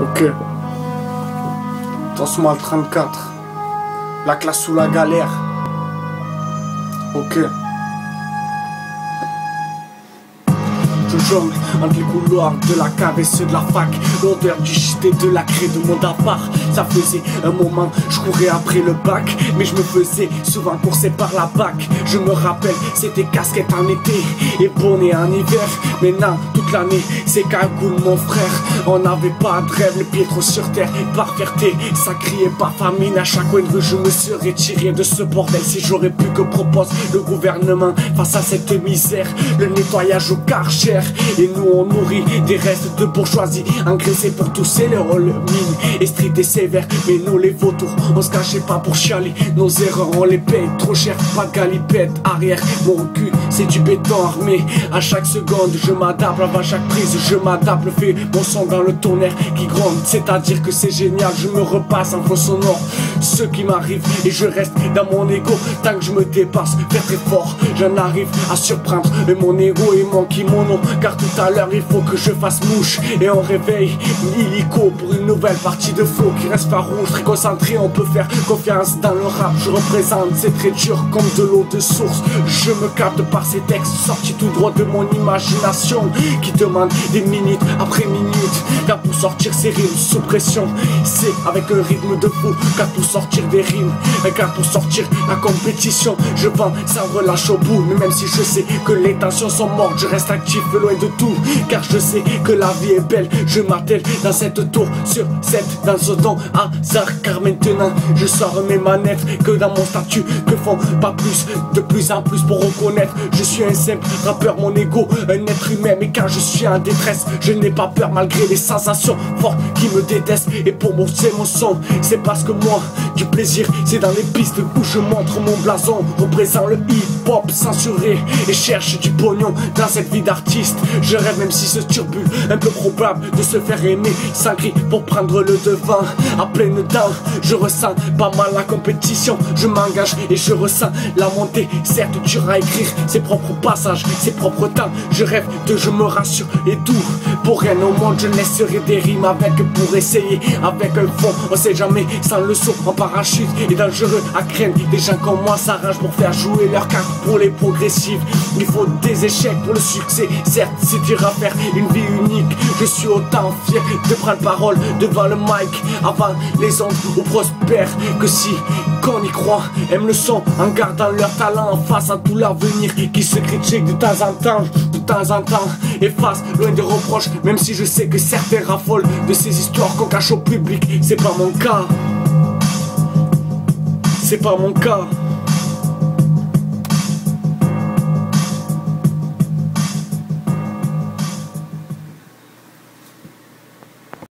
Ok. Tosmal 34. La classe sous la galère. Ok. Je jongle entre les couloirs de la cave et ceux de la fac. L'odeur du shit et de la craie de mon appart. Ça faisait un moment, je courais après le bac, mais je me faisais souvent courser par la bac. Je me rappelle, c'était casquette en été et bonnet en hiver. Maintenant, toute l'année, c'est cagoule mon frère. On n'avait pas de rêve, les pieds trop sur terre. Par fierté, ça criait par famine. À chaque coin de rue, je me serais tiré de ce bordel. Si j'aurais pu, que propose le gouvernement face à cette misère? Le nettoyage au Karcher. Et nous on nourrit des restes de bourgeoisie engraissés pour tousser les rôles mine et street et sévère. Mais nous les vautours, on se cachait pas pour chialer. Nos erreurs on les paye trop cher. Pas de galipette arrière, mon cul c'est du béton armé. À chaque seconde je m'adapte, avant chaque prise je m'adapte. Fais mon son dans le tonnerre qui gronde, c'est-à-dire que c'est génial. Je me repasse en fond sonore ce qui m'arrive et je reste dans mon ego. Tant que je me dépasse, faire très fort, j'en arrive à surprendre mon ego et mon kimono. Car tout à l'heure il faut que je fasse mouche. Et on réveille l'hélico pour une nouvelle partie de flow qui reste farouche. Très concentré, on peut faire confiance dans le rap. Je représente, c'est très dur comme de l'eau de source. Je me capte par ces textes sortis tout droit de mon imagination, qui demandent des minutes après minutes. Car pour sortir ces rimes sous pression, c'est avec un rythme de fou. Car pour sortir des rimes, car pour sortir la compétition, je vends sans relâche au bout. Mais même si je sais que les tensions sont mortes, je reste actif loin de tout, car je sais que la vie est belle. Je m'attelle dans cette tour sur cette, dans ce don hasard. Car maintenant je sors mes manettes, que dans mon statut que font pas plus, de plus en plus pour reconnaître. Je suis un simple rappeur, mon ego un être humain. Mais quand je suis en détresse, je n'ai pas peur malgré les sensations fortes qui me détestent. Et pour mon son, c'est parce que moi du plaisir c'est dans les pistes où je montre mon blason. Représente le hip hop censuré et cherche du pognon dans cette vie d'artiste. Je rêve même si ce turbule, un peu probable de se faire aimer sans cri pour prendre le devant. À pleines dents, je ressens pas mal la compétition. Je m'engage et je ressens la montée. Certes dur à écrire ses propres passages, ses propres temps. Je rêve de je me rassure et tout. Pour rien au monde je laisserai des rimes avec pour essayer. Avec un fond, on sait jamais, sans le saut en parachute et dangereux à craindre. Des gens comme moi s'arrangent pour faire jouer leur carte pour les progressives. Il faut des échecs pour le succès. Certes c'est dur à faire une vie unique. Je suis autant fier de prendre parole devant le mic avant les ondes ou prospères. Que si qu'on y croit, aime le son en gardant leur talent face à tout l'avenir qui se critique de temps en temps. De temps en temps, efface loin des reproches. Même si je sais que certains raffolent de ces histoires qu'on cache au public. C'est pas mon cas. C'est pas mon cas.